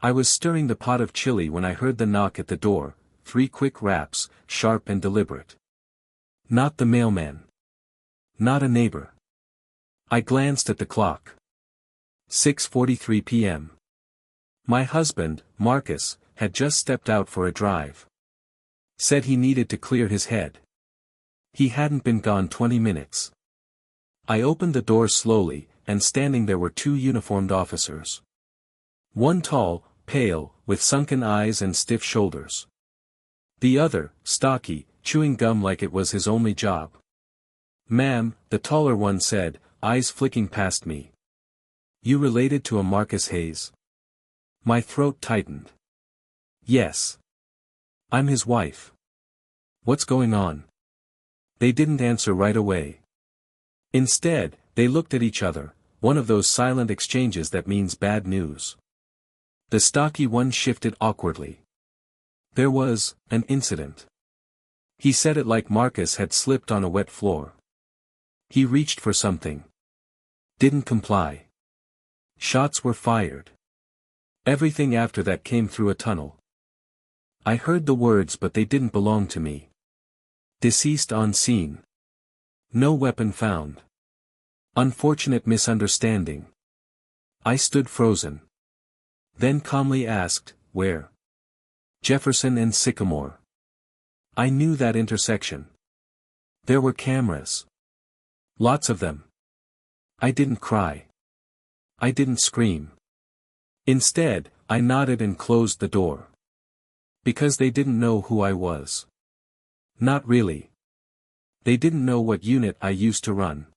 I was stirring the pot of chili when I heard the knock at the door, 3 quick raps, sharp and deliberate. Not the mailman. Not a neighbor. I glanced at the clock. 6:43 p.m. My husband, Marcus, had just stepped out for a drive. Said he needed to clear his head. He hadn't been gone 20 minutes. I opened the door slowly, and standing there were 2 uniformed officers. One tall, pale, with sunken eyes and stiff shoulders. The other, stocky, chewing gum like it was his only job. "Ma'am," the taller one said, eyes flicking past me. "You related to a Marcus Hayes?" My throat tightened. "Yes. I'm his wife." "What's going on?" They didn't answer right away. Instead, they looked at each other, one of those silent exchanges that means bad news. The stocky one shifted awkwardly. "There was an incident." He said it like Marcus had slipped on a wet floor. "He reached for something. Didn't comply. Shots were fired. Everything after that came through a tunnel." I heard the words, but they didn't belong to me. "Deceased on scene. No weapon found. Unfortunate misunderstanding." I stood frozen. Then calmly asked, "Where?" "Jefferson and Sycamore." I knew that intersection. There were cameras. Lots of them. I didn't cry. I didn't scream. Instead, I nodded and closed the door. Because they didn't know who I was. Not really. They didn't know what unit I used to run.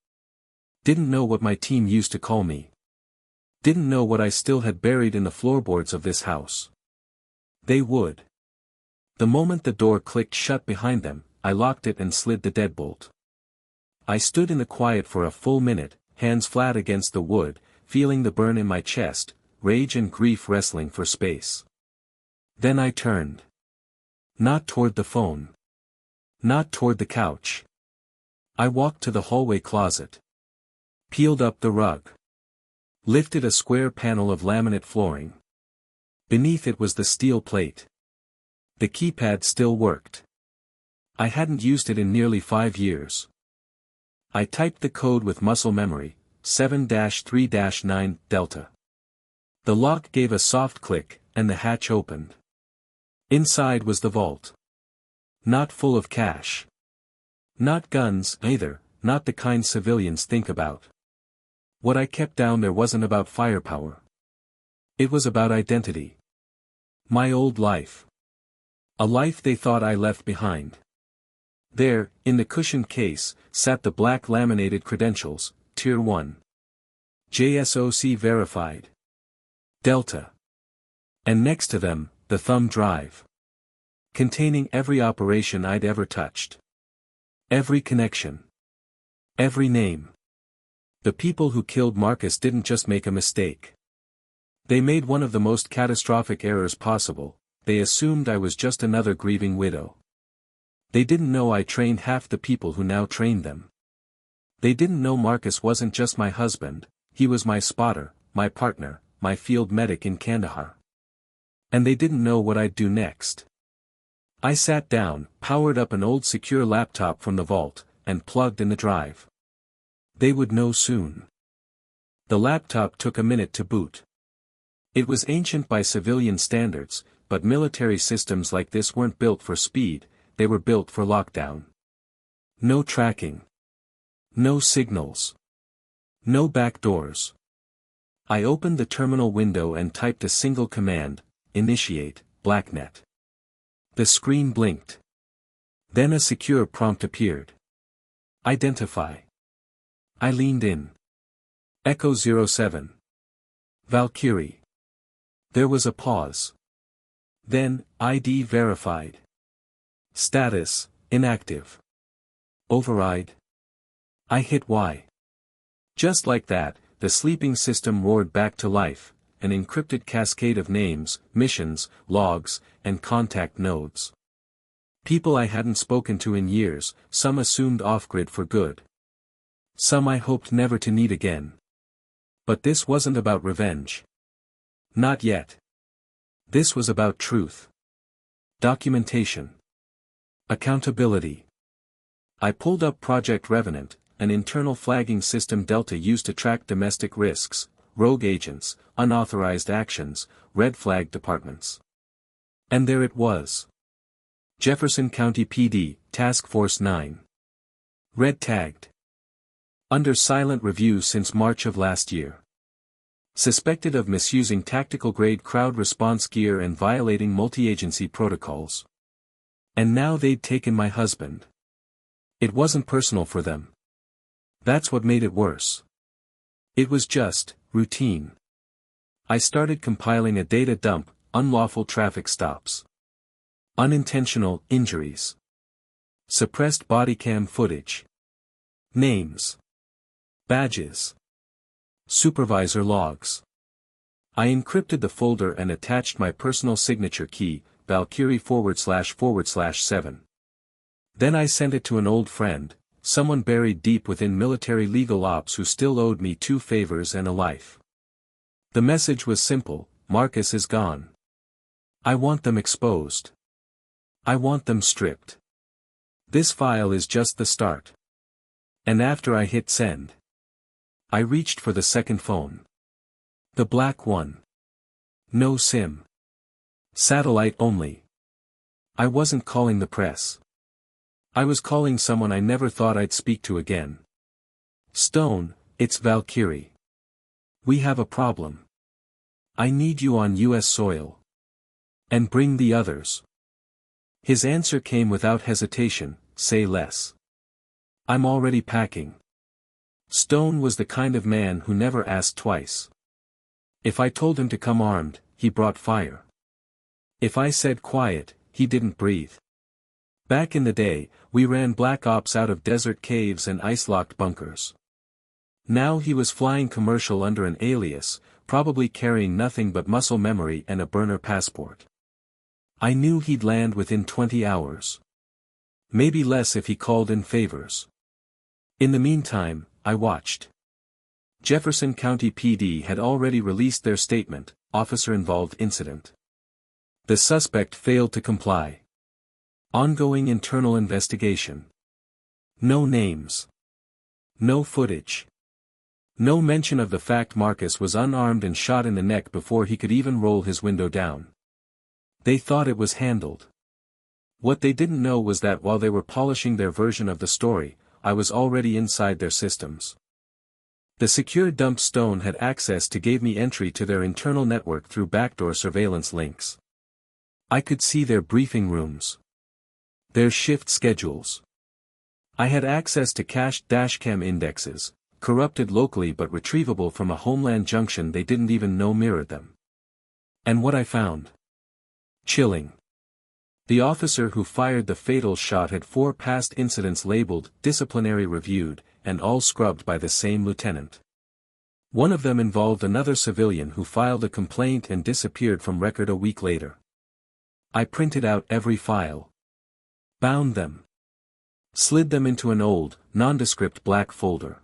Didn't know what my team used to call me. Didn't know what I still had buried in the floorboards of this house. They would. The moment the door clicked shut behind them, I locked it and slid the deadbolt. I stood in the quiet for a full minute, hands flat against the wood, feeling the burn in my chest, rage and grief wrestling for space. Then I turned. Not toward the phone. Not toward the couch. I walked to the hallway closet. Peeled up the rug. Lifted a square panel of laminate flooring. Beneath it was the steel plate. The keypad still worked. I hadn't used it in nearly 5 years. I typed the code with muscle memory, 7-3-9 Delta. The lock gave a soft click, and the hatch opened. Inside was the vault. Not full of cash. Not guns, either, not the kind civilians think about. What I kept down there wasn't about firepower. It was about identity. My old life. A life they thought I left behind. There, in the cushioned case, sat the black laminated credentials, Tier 1. JSOC verified. Delta. And next to them, the thumb drive. Containing every operation I'd ever touched. Every connection. Every name. The people who killed Marcus didn't just make a mistake. They made one of the most catastrophic errors possible. They assumed I was just another grieving widow. They didn't know I trained half the people who now trained them. They didn't know Marcus wasn't just my husband, he was my spotter, my partner, my field medic in Kandahar. And they didn't know what I'd do next. I sat down, powered up an old secure laptop from the vault, and plugged in the drive. They would know soon. The laptop took a minute to boot. It was ancient by civilian standards, but military systems like this weren't built for speed, they were built for lockdown. No tracking. No signals. No backdoors. I opened the terminal window and typed a single command, initiate, blacknet. The screen blinked. Then a secure prompt appeared. Identify. I leaned in. Echo 07. Valkyrie. There was a pause. Then, ID verified. Status, inactive. Override. I hit Y. Just like that, the sleeping system roared back to life, an encrypted cascade of names, missions, logs, and contact nodes. People I hadn't spoken to in years, some assumed off-grid for good. Some I hoped never to need again. But this wasn't about revenge. Not yet. This was about truth. Documentation. Accountability. I pulled up Project Revenant, an internal flagging system Delta used to track domestic risks, rogue agents, unauthorized actions, red flag departments. And there it was. Jefferson County PD, Task Force 9. Red tagged. Under silent review since March of last year. Suspected of misusing tactical-grade crowd response gear and violating multi-agency protocols. And now they'd taken my husband. It wasn't personal for them. That's what made it worse. It was just routine. I started compiling a data dump: unlawful traffic stops, unintentional injuries, suppressed body cam footage, names, badges, supervisor logs. I encrypted the folder and attached my personal signature key, Valkyrie //7. Then I sent it to an old friend, someone buried deep within military legal ops who still owed me 2 favors and a life. The message was simple: Marcus is gone. I want them exposed. I want them stripped. This file is just the start. And after I hit send, I reached for the second phone. The black one. No SIM. Satellite only. I wasn't calling the press. I was calling someone I never thought I'd speak to again. Stone, it's Valkyrie. We have a problem. I need you on U.S. soil. And bring the others. His answer came without hesitation: say less. I'm already packing. Stone was the kind of man who never asked twice. If I told him to come armed, he brought fire. If I said quiet, he didn't breathe. Back in the day, we ran black ops out of desert caves and ice-locked bunkers. Now he was flying commercial under an alias, probably carrying nothing but muscle memory and a burner passport. I knew he'd land within 20 hours. Maybe less if he called in favors. In the meantime, I watched. Jefferson County PD had already released their statement: officer-involved incident. The suspect failed to comply. Ongoing internal investigation. No names. No footage. No mention of the fact Marcus was unarmed and shot in the neck before he could even roll his window down. They thought it was handled. What they didn't know was that while they were polishing their version of the story, I was already inside their systems. The secure dump Stone had access to gave me entry to their internal network through backdoor surveillance links. I could see their briefing rooms. Their shift schedules. I had access to cached dashcam indexes, corrupted locally but retrievable from a homeland junction they didn't even know mirrored them. And what I found? Chilling. The officer who fired the fatal shot had 4 past incidents labeled disciplinary reviewed, and all scrubbed by the same lieutenant. One of them involved another civilian who filed a complaint and disappeared from record a week later. I printed out every file. Bound them. Slid them into an old, nondescript black folder.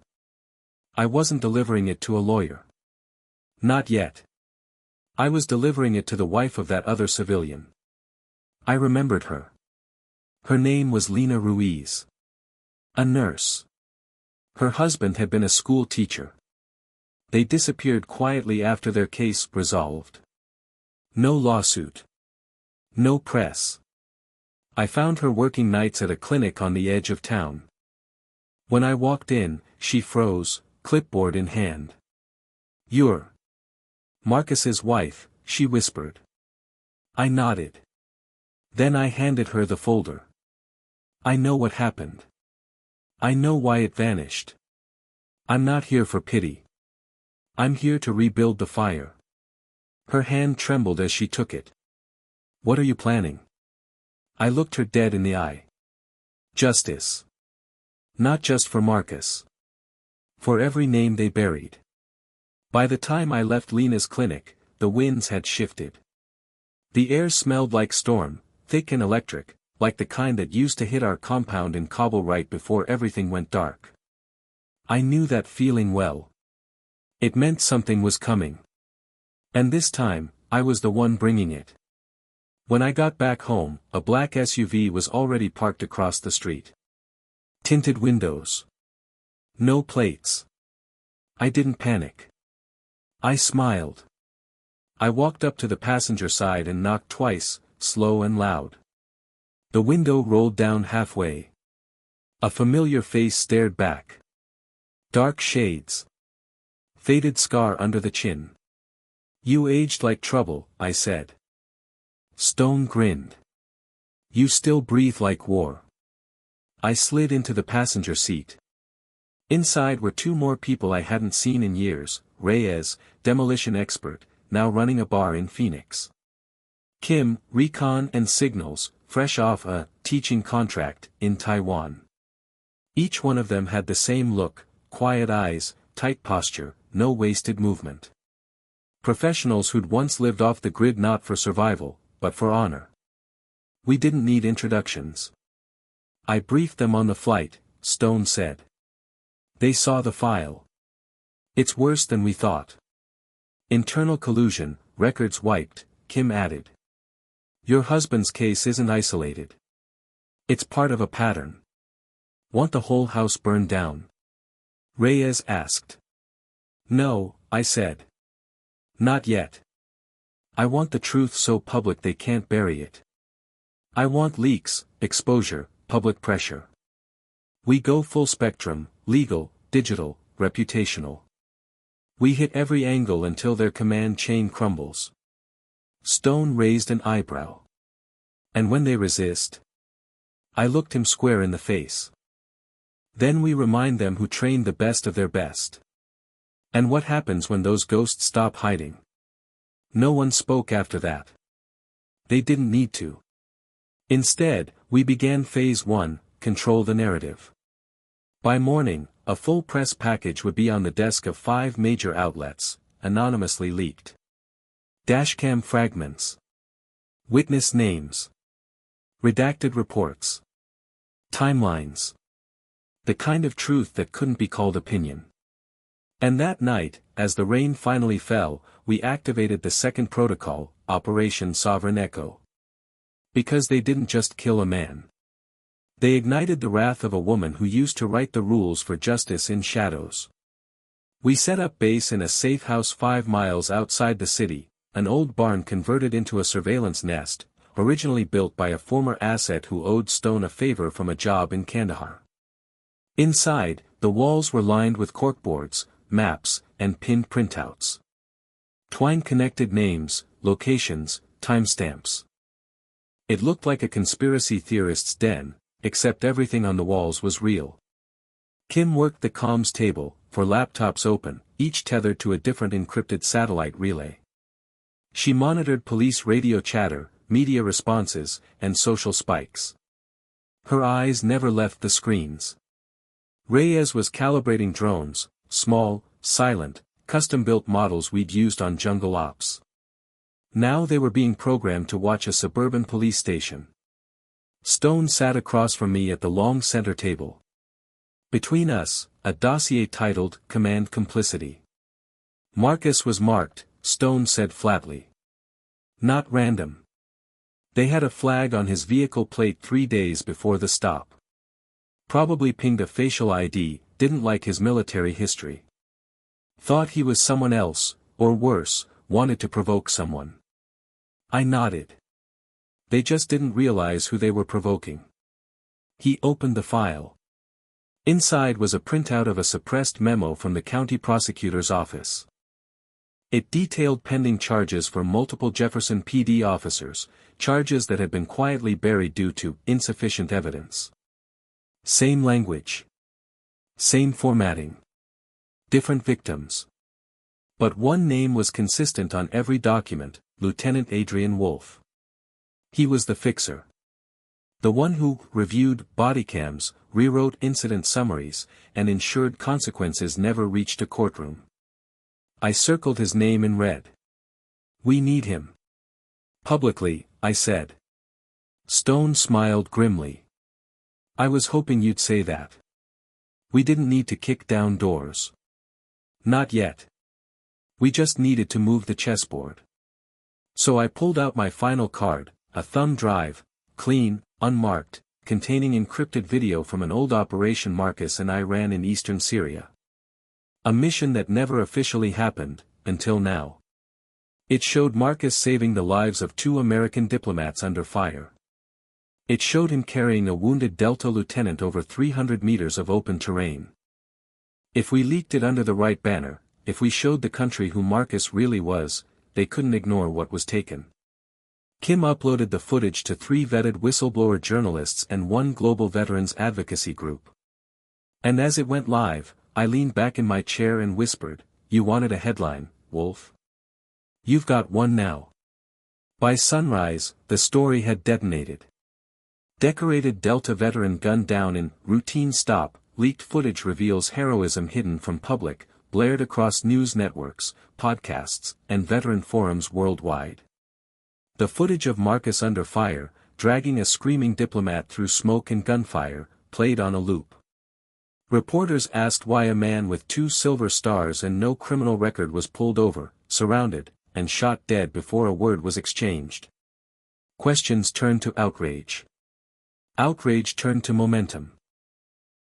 I wasn't delivering it to a lawyer. Not yet. I was delivering it to the wife of that other civilian. I remembered her. Her name was Lena Ruiz. A nurse. Her husband had been a school teacher. They disappeared quietly after their case resolved. No lawsuit. No press. I found her working nights at a clinic on the edge of town. When I walked in, she froze, clipboard in hand. "You're Marcus's wife," she whispered. I nodded. Then I handed her the folder. I know what happened. I know why it vanished. I'm not here for pity. I'm here to rebuild the fire. Her hand trembled as she took it. What are you planning? I looked her dead in the eye. Justice. Not just for Marcus. For every name they buried. By the time I left Lena's clinic, the winds had shifted. The air smelled like storm, thick and electric, like the kind that used to hit our compound in Kabul right before everything went dark. I knew that feeling well. It meant something was coming. And this time, I was the one bringing it. When I got back home, a black SUV was already parked across the street. Tinted windows. No plates. I didn't panic. I smiled. I walked up to the passenger side and knocked twice, slow and loud. The window rolled down halfway. A familiar face stared back. Dark shades. Faded scar under the chin. "You aged like trouble," I said. Stone grinned. "You still breathe like war." I slid into the passenger seat. Inside were two more people I hadn't seen in years, Reyes, demolition expert, now running a bar in Phoenix. Kim, recon and signals, fresh off a teaching contract in Taiwan. Each one of them had the same look, quiet eyes, tight posture, no wasted movement. Professionals who'd once lived off the grid not for survival, but for honor. We didn't need introductions. "I briefed them on the flight," Stone said. "They saw the file. It's worse than we thought. Internal collusion, records wiped," Kim added. "Your husband's case isn't isolated. It's part of a pattern." "Want the whole house burned down?" Reyes asked. "No," I said. "Not yet. I want the truth so public they can't bury it. I want leaks, exposure, public pressure. We go full spectrum, legal, digital, reputational. We hit every angle until their command chain crumbles." Stone raised an eyebrow. "And when they resist?" I looked him square in the face. "Then we remind them who trained the best of their best." "And what happens when those ghosts stop hiding?" No one spoke after that. They didn't need to. Instead, we began phase 1, control the narrative. By morning, a full press package would be on the desk of 5 major outlets, anonymously leaked. Dashcam fragments. Witness names. Redacted reports. Timelines. The kind of truth that couldn't be called opinion. And that night, as the rain finally fell, we activated the second protocol, Operation Sovereign Echo. Because they didn't just kill a man. They ignited the wrath of a woman who used to write the rules for justice in shadows. We set up base in a safe house 5 miles outside the city, an old barn converted into a surveillance nest, originally built by a former asset who owed Stone a favor from a job in Kandahar. Inside, the walls were lined with corkboards, maps, and pinned printouts. Twine-connected names, locations, timestamps. It looked like a conspiracy theorist's den, except everything on the walls was real. Kim worked the comms table, 4 laptops open, each tethered to a different encrypted satellite relay. She monitored police radio chatter, media responses, and social spikes. Her eyes never left the screens. Reyes was calibrating drones, small, silent, custom-built models we'd used on Jungle Ops. Now they were being programmed to watch a suburban police station. Stone sat across from me at the long center table. Between us, a dossier titled Command Complicity. Marcus was marked, Stone said flatly. Not random. They had a flag on his vehicle plate 3 days before the stop. Probably pinged a facial ID, didn't like his military history. Thought he was someone else, or worse, wanted to provoke someone. I nodded. They just didn't realize who they were provoking. He opened the file. Inside was a printout of a suppressed memo from the county prosecutor's office. It detailed pending charges for multiple Jefferson PD officers, charges that had been quietly buried due to insufficient evidence. Same language. Same formatting. Different victims. But one name was consistent on every document, Lieutenant Adrian Wolfe. He was the fixer. The one who reviewed bodycams, rewrote incident summaries, and ensured consequences never reached a courtroom. I circled his name in red. We need him. Publicly, I said. Stone smiled grimly. I was hoping you'd say that. We didn't need to kick down doors. Not yet. We just needed to move the chessboard. So I pulled out my final card, a thumb drive, clean, unmarked, containing encrypted video from an old operation Marcus and I ran in eastern Syria. A mission that never officially happened, until now. It showed Marcus saving the lives of 2 American diplomats under fire. It showed him carrying a wounded Delta lieutenant over 300 meters of open terrain. If we leaked it under the right banner, if we showed the country who Marcus really was, they couldn't ignore what was taken. Kim uploaded the footage to 3 vetted whistleblower journalists and 1 global veterans advocacy group. And as it went live, I leaned back in my chair and whispered, "You wanted a headline, Wolf? You've got one now." By sunrise, the story had detonated. Decorated Delta veteran gunned down in routine stop, leaked footage reveals heroism hidden from public, blared across news networks, podcasts, and veteran forums worldwide. The footage of Marcus under fire, dragging a screaming diplomat through smoke and gunfire, played on a loop. Reporters asked why a man with 2 silver stars and no criminal record was pulled over, surrounded, and shot dead before a word was exchanged. Questions turned to outrage. Outrage turned to momentum.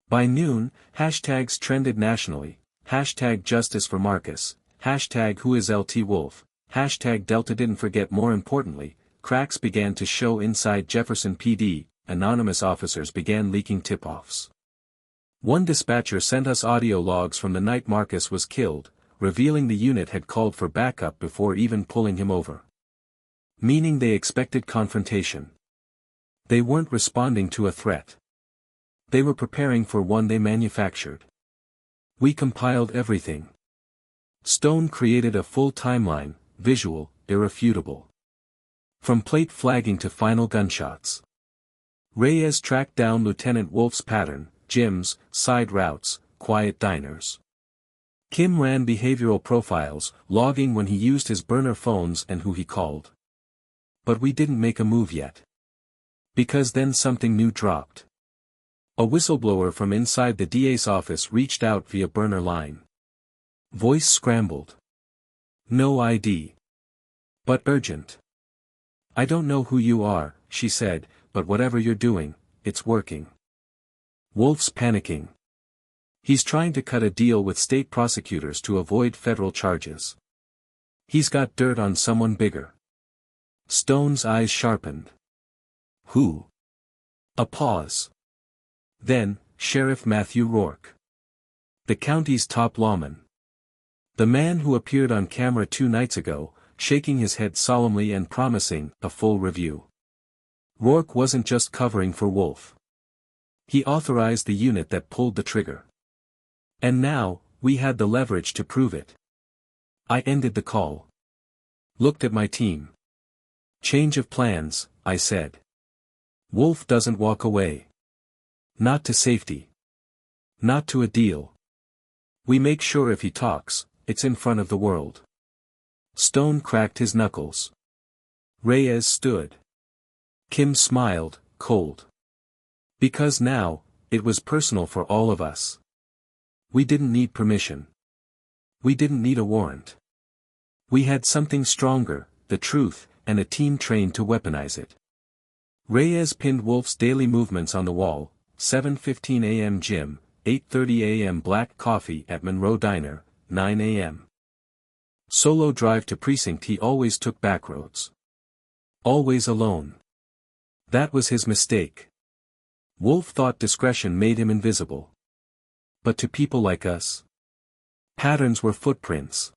By noon, hashtags trended nationally, hashtag justice for Marcus, hashtag who is LT Wolf, hashtag Delta didn't forget. More importantly, cracks began to show inside Jefferson PD, anonymous officers began leaking tip-offs. One dispatcher sent us audio logs from the night Marcus was killed, revealing the unit had called for backup before even pulling him over. Meaning they expected confrontation. They weren't responding to a threat. They were preparing for one they manufactured. We compiled everything. Stone created a full timeline, visual, irrefutable. From plate flagging to final gunshots. Reyes tracked down Lieutenant Wolf's pattern, gyms, side routes, quiet diners. Kim ran behavioral profiles, logging when he used his burner phones and who he called. But we didn't make a move yet. Because then something new dropped. A whistleblower from inside the DA's office reached out via burner line. Voice scrambled. No ID. But urgent. "I don't know who you are," she said, "but whatever you're doing, it's working." Wolf's panicking. He's trying to cut a deal with state prosecutors to avoid federal charges. He's got dirt on someone bigger. Stone's eyes sharpened. Who? A pause. Then, Sheriff Matthew Rourke. The county's top lawman. The man who appeared on camera 2 nights ago, shaking his head solemnly and promising a full review. Rourke wasn't just covering for Wolf. He authorized the unit that pulled the trigger. And now, we had the leverage to prove it. I ended the call. Looked at my team. "Change of plans," I said. "Wolf doesn't walk away. Not to safety. Not to a deal. We make sure if he talks, it's in front of the world." Stone cracked his knuckles. Reyes stood. Kim smiled, cold. Because now, it was personal for all of us. We didn't need permission. We didn't need a warrant. We had something stronger, the truth, and a team trained to weaponize it. Reyes pinned Wolf's daily movements on the wall: 7:15 a.m. gym, 8:30 a.m. black coffee at Monroe Diner, 9 a.m. solo drive to precinct. He always took back roads. Always alone. That was his mistake. Wolf thought discretion made him invisible. But to people like us, patterns were footprints.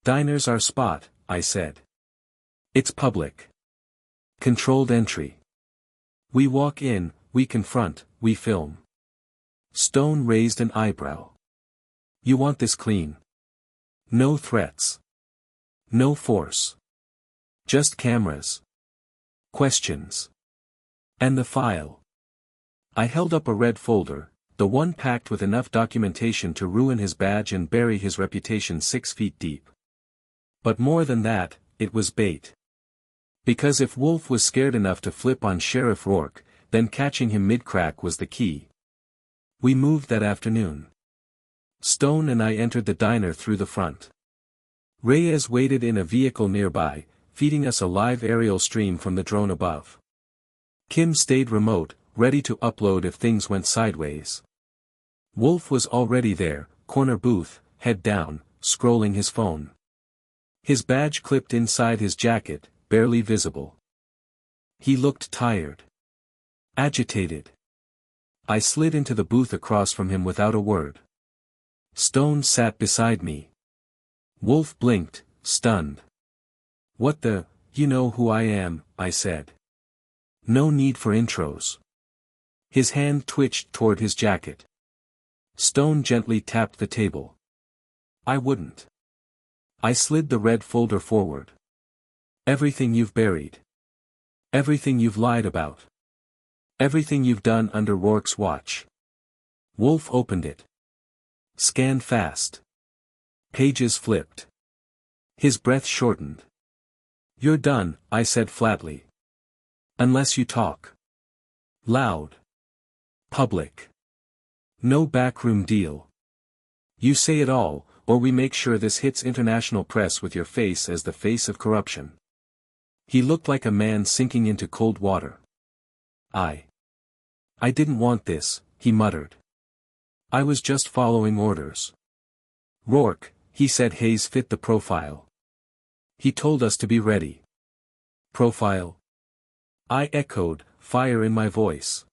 "Diner's our spot," I said. "It's public. Controlled entry. We walk in, we confront, we film." Stone raised an eyebrow. "You want this clean? No threats. No force. Just cameras. Questions. And the file." I held up a red folder, the one packed with enough documentation to ruin his badge and bury his reputation 6 feet deep. But more than that, it was bait. Because if Wolf was scared enough to flip on Sheriff Rourke, then catching him mid-crack was the key. We moved that afternoon. Stone and I entered the diner through the front. Reyes waited in a vehicle nearby, feeding us a live aerial stream from the drone above. Kim stayed remote, ready to upload if things went sideways. Wolf was already there, corner booth, head down, scrolling his phone. His badge clipped inside his jacket, barely visible. He looked tired. Agitated. I slid into the booth across from him without a word. Stone sat beside me. Wolf blinked, stunned. "What the, you know who I am," I said. "No need for intros." His hand twitched toward his jacket. Stone gently tapped the table. "I wouldn't." I slid the red folder forward. "Everything you've buried. Everything you've lied about. Everything you've done under Rourke's watch." Wolf opened it. Scanned fast. Pages flipped. His breath shortened. "You're done," I said flatly. "Unless you talk. Loud. Public. No backroom deal. You say it all, or we make sure this hits international press with your face as the face of corruption." He looked like a man sinking into cold water. I didn't want this," he muttered. "I was just following orders." "Rourke," he said. Hayes fit the profile. "He told us to be ready." "Profile?" I echoed, fire in my voice.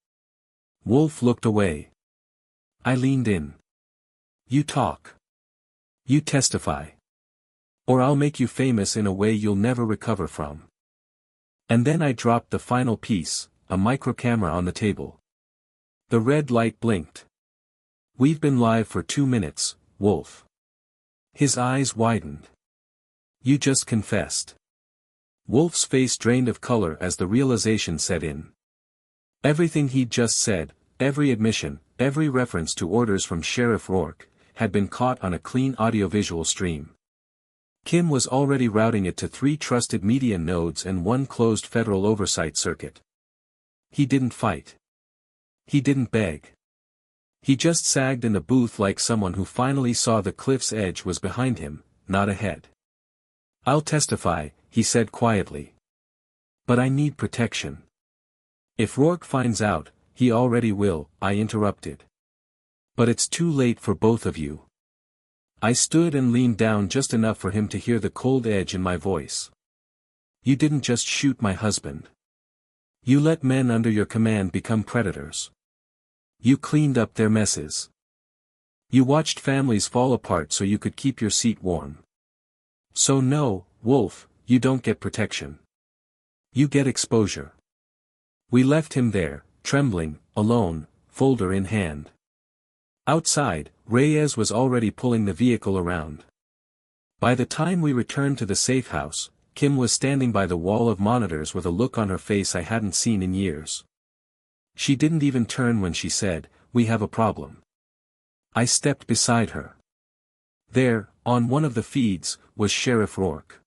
Wolf looked away. I leaned in. "You talk. You testify. Or I'll make you famous in a way you'll never recover from." And then I dropped the final piece, a microcamera on the table. The red light blinked. "We've been live for 2 minutes, Wolf." His eyes widened. "You just confessed." Wolf's face drained of color as the realization set in. Everything he'd just said, every admission, every reference to orders from Sheriff Rourke, had been caught on a clean audiovisual stream. Kim was already routing it to 3 trusted media nodes and 1 closed federal oversight circuit. He didn't fight. He didn't beg. He just sagged in the booth like someone who finally saw the cliff's edge was behind him, not ahead. "I'll testify," he said quietly. "But I need protection." "If Rourke finds out, he already will," I interrupted. "But it's too late for both of you." I stood and leaned down just enough for him to hear the cold edge in my voice. "You didn't just shoot my husband. You let men under your command become predators. You cleaned up their messes. You watched families fall apart so you could keep your seat warm. So no, Wolf, you don't get protection. You get exposure." We left him there, trembling, alone, folder in hand. Outside, Reyes was already pulling the vehicle around. By the time we returned to the safe house, Kim was standing by the wall of monitors with a look on her face I hadn't seen in years. She didn't even turn when she said, "We have a problem." I stepped beside her. There, on one of the feeds, was Sheriff Rourke.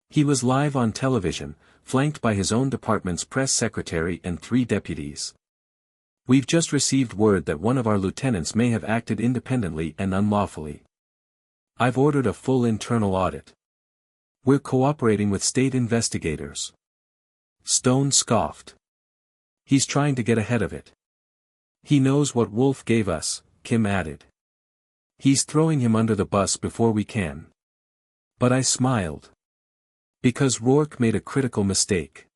He was live on television, flanked by his own department's press secretary and 3 deputies. "We've just received word that one of our lieutenants may have acted independently and unlawfully. I've ordered a full internal audit. We're cooperating with state investigators." Stone scoffed. "He's trying to get ahead of it. He knows what Wolf gave us," Kim added. "He's throwing him under the bus before we can." But I smiled. Because Rourke made a critical mistake.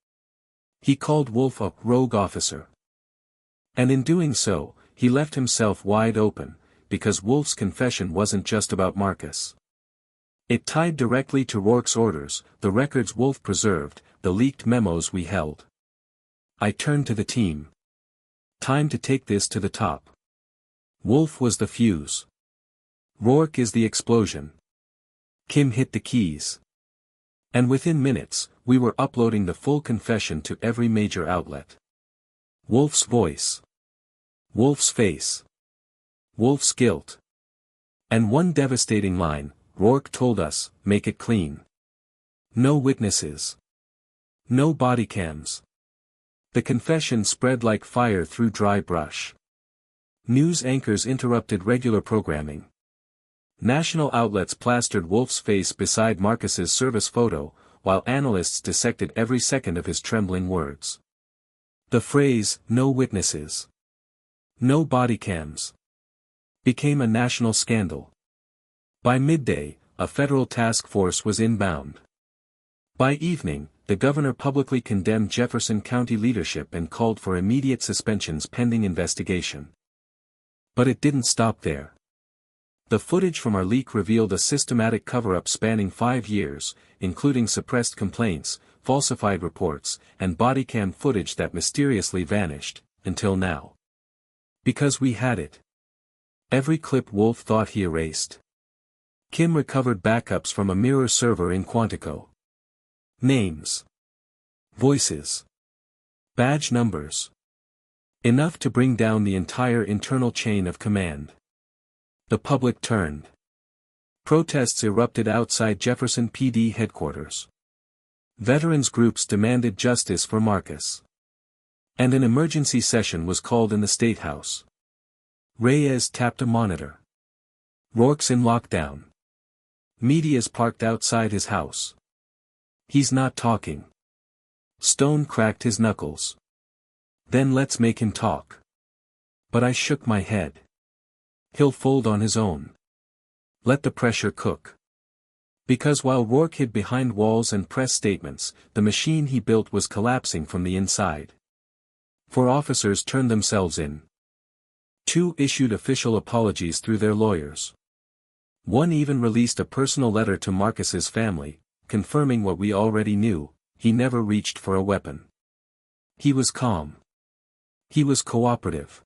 He called Wolf a rogue officer. And in doing so, he left himself wide open, because Wolf's confession wasn't just about Marcus. It tied directly to Rourke's orders, the records Wolf preserved, the leaked memos we held. I turned to the team. Time to take this to the top. Wolf was the fuse. Rourke is the explosion. Kim hit the keys. And within minutes, we were uploading the full confession to every major outlet. Wolf's voice. Wolf's face. Wolf's guilt. And one devastating line, Rourke told us, "Make it clean. No witnesses. No body cams." The confession spread like fire through dry brush. News anchors interrupted regular programming. National outlets plastered Wolf's face beside Marcus's service photo, while analysts dissected every second of his trembling words. The phrase, "no witnesses, no body cams," became a national scandal. By midday, a federal task force was inbound. By evening, the governor publicly condemned Jefferson County leadership and called for immediate suspensions pending investigation. But it didn't stop there. The footage from our leak revealed a systematic cover-up spanning 5 years, including suppressed complaints, falsified reports, and body cam footage that mysteriously vanished, until now. Because we had it. Every clip Wolf thought he erased. Kim recovered backups from a mirror server in Quantico. Names. Voices. Badge numbers. Enough to bring down the entire internal chain of command. The public turned. Protests erupted outside Jefferson PD headquarters. Veterans groups demanded justice for Marcus. And an emergency session was called in the State House. Reyes tapped a monitor. Rourke's in lockdown. Media's parked outside his house. He's not talking. Stone cracked his knuckles. Then let's make him talk. But I shook my head. He'll fold on his own. Let the pressure cook. Because while Rourke hid behind walls and press statements, the machine he built was collapsing from the inside. 4 officers turned themselves in. 2 issued official apologies through their lawyers. 1 even released a personal letter to Marcus's family, confirming what we already knew: he never reached for a weapon. He was calm. He was cooperative.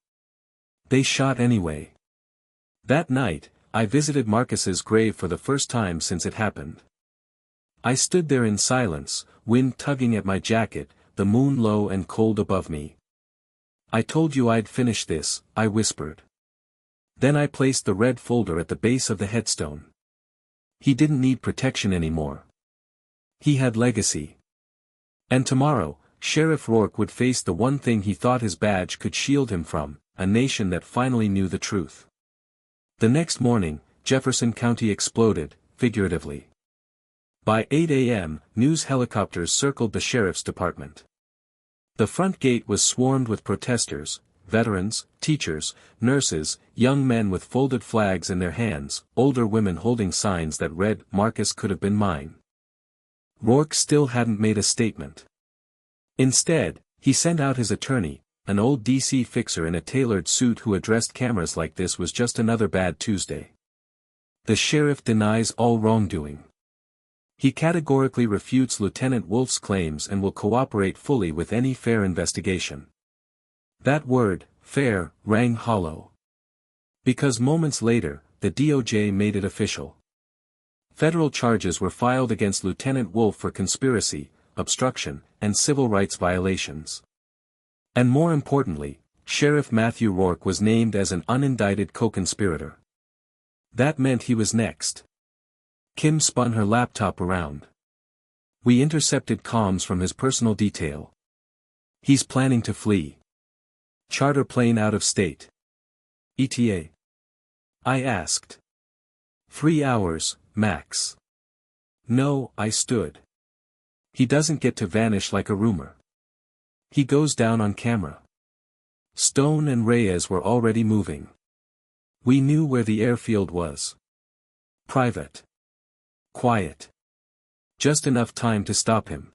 They shot anyway. That night, I visited Marcus's grave for the first time since it happened. I stood there in silence, wind tugging at my jacket, the moon low and cold above me. "I told you I'd finish this," I whispered. Then I placed the red folder at the base of the headstone. He didn't need protection anymore. He had legacy. And tomorrow, Sheriff Rourke would face the one thing he thought his badge could shield him from, a nation that finally knew the truth. The next morning, Jefferson County exploded, figuratively. By 8 a.m., news helicopters circled the sheriff's department. The front gate was swarmed with protesters, veterans, teachers, nurses, young men with folded flags in their hands, older women holding signs that read, "Marcus could have been mine." Rourke still hadn't made a statement. Instead, he sent out his attorney, an old DC fixer in a tailored suit who addressed cameras like this was just another bad Tuesday. The sheriff denies all wrongdoing. He categorically refutes Lieutenant Wolf's claims and will cooperate fully with any fair investigation. That word, fair, rang hollow. Because moments later, the DOJ made it official. Federal charges were filed against Lieutenant Wolf for conspiracy, obstruction, and civil rights violations. And more importantly, Sheriff Matthew Rourke was named as an unindicted co-conspirator. That meant he was next. Kim spun her laptop around. We intercepted comms from his personal detail. He's planning to flee. Charter plane out of state. ETA? I asked. 3 hours, max. No, I stood. He doesn't get to vanish like a rumor. He goes down on camera. Stone and Reyes were already moving. We knew where the airfield was. Private. Quiet. Just enough time to stop him.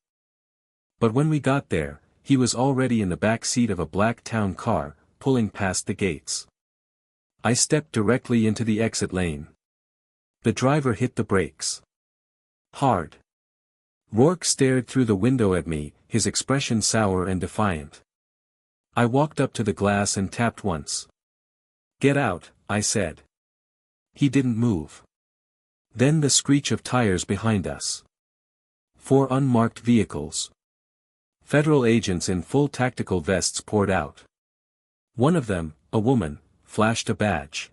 But when we got there, he was already in the back seat of a black town car, pulling past the gates. I stepped directly into the exit lane. The driver hit the brakes. Hard. Rourke stared through the window at me, his expression sour and defiant. I walked up to the glass and tapped once. "Get out," I said. He didn't move. Then the screech of tires behind us. 4 unmarked vehicles. Federal agents in full tactical vests poured out. One of them, a woman, flashed a badge.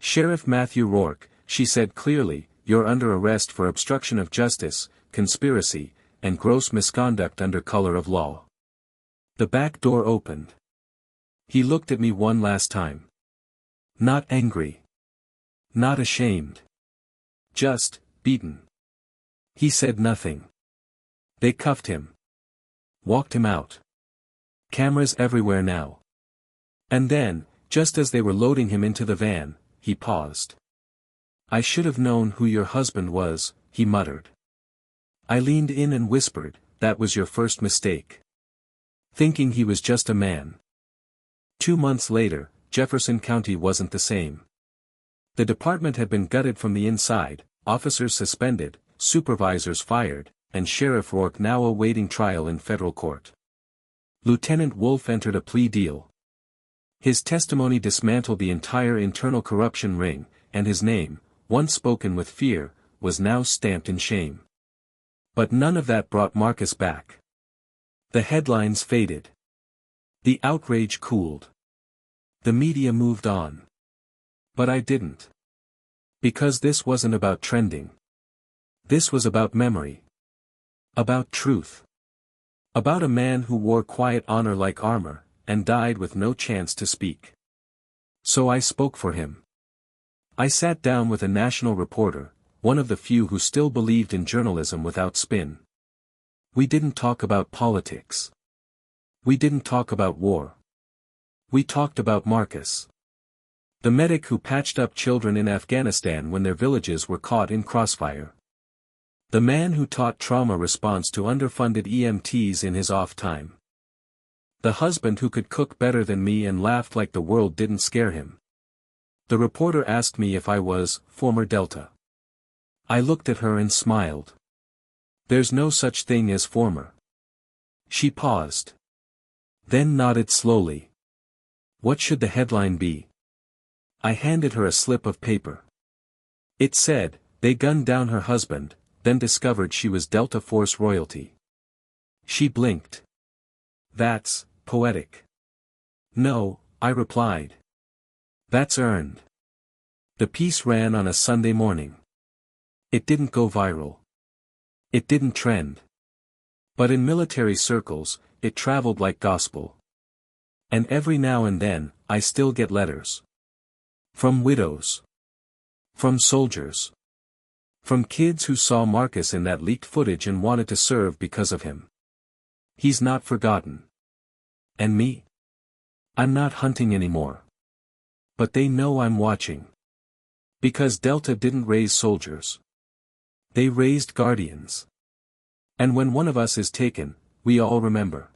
"Sheriff Matthew Rourke," she said clearly, "you're under arrest for obstruction of justice, conspiracy, and gross misconduct under color of law." The back door opened. He looked at me one last time. Not angry. Not ashamed. Just, beaten. He said nothing. They cuffed him. Walked him out. Cameras everywhere now. And then, just as they were loading him into the van, he paused. "I should have known who your husband was," he muttered. I leaned in and whispered, "That was your first mistake." Thinking he was just a man. 2 months later, Jefferson County wasn't the same. The department had been gutted from the inside, officers suspended, supervisors fired, and Sheriff Rourke now awaiting trial in federal court. Lieutenant Wolfe entered a plea deal. His testimony dismantled the entire internal corruption ring, and his name, once spoken with fear, was now stamped in shame. But none of that brought Marcus back. The headlines faded. The outrage cooled. The media moved on. But I didn't. Because this wasn't about trending. This was about memory. About truth. About a man who wore quiet honor like armor, and died with no chance to speak. So I spoke for him. I sat down with a national reporter, one of the few who still believed in journalism without spin. We didn't talk about politics. We didn't talk about war. We talked about Marcus. The medic who patched up children in Afghanistan when their villages were caught in crossfire. The man who taught trauma response to underfunded EMTs in his off time. The husband who could cook better than me and laughed like the world didn't scare him. The reporter asked me if I was former Delta. I looked at her and smiled. There's no such thing as former. She paused. Then nodded slowly. What should the headline be? I handed her a slip of paper. It said, "They gunned down her husband, then discovered she was Delta Force royalty." She blinked. That's poetic. No, I replied. That's earned. The piece ran on a Sunday morning. It didn't go viral. It didn't trend. But in military circles, it traveled like gospel. And every now and then, I still get letters. From widows. From soldiers. From kids who saw Marcus in that leaked footage and wanted to serve because of him. He's not forgotten. And me? I'm not hunting anymore. But they know I'm watching. Because Delta didn't raise soldiers. They raised guardians. And when one of us is taken, we all remember.